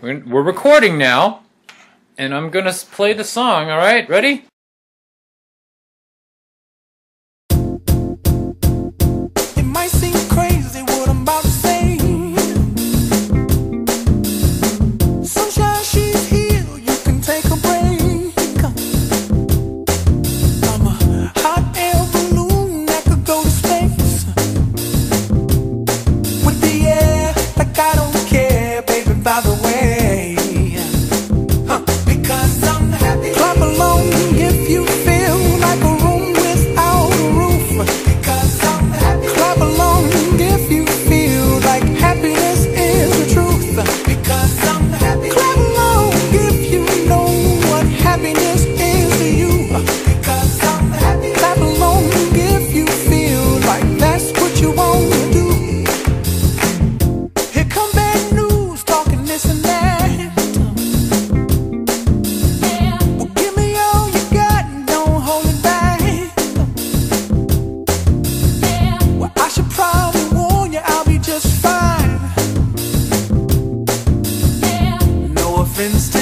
We're recording now, and I'm gonna play the song, alright? Ready? It might seem crazy what I'm about to say. Sunshine, she's here, you can take a break. I'm a hot air balloon that could go to space. With the air, like I don't care, baby, by the way. Because I'm happy. Clap along if you feel like a room without a roof. Because I'm happy. Clap along if you feel like happiness is the truth. Because I'm happy. Clap along if you know what happiness is to you. Because I'm happy. Clap along if you feel like that's what you want to do. Here come bad news, talking this and that. Well, give me all you got and don't hold it back. Well, I should probably warn you, I'll be just fine. No offense to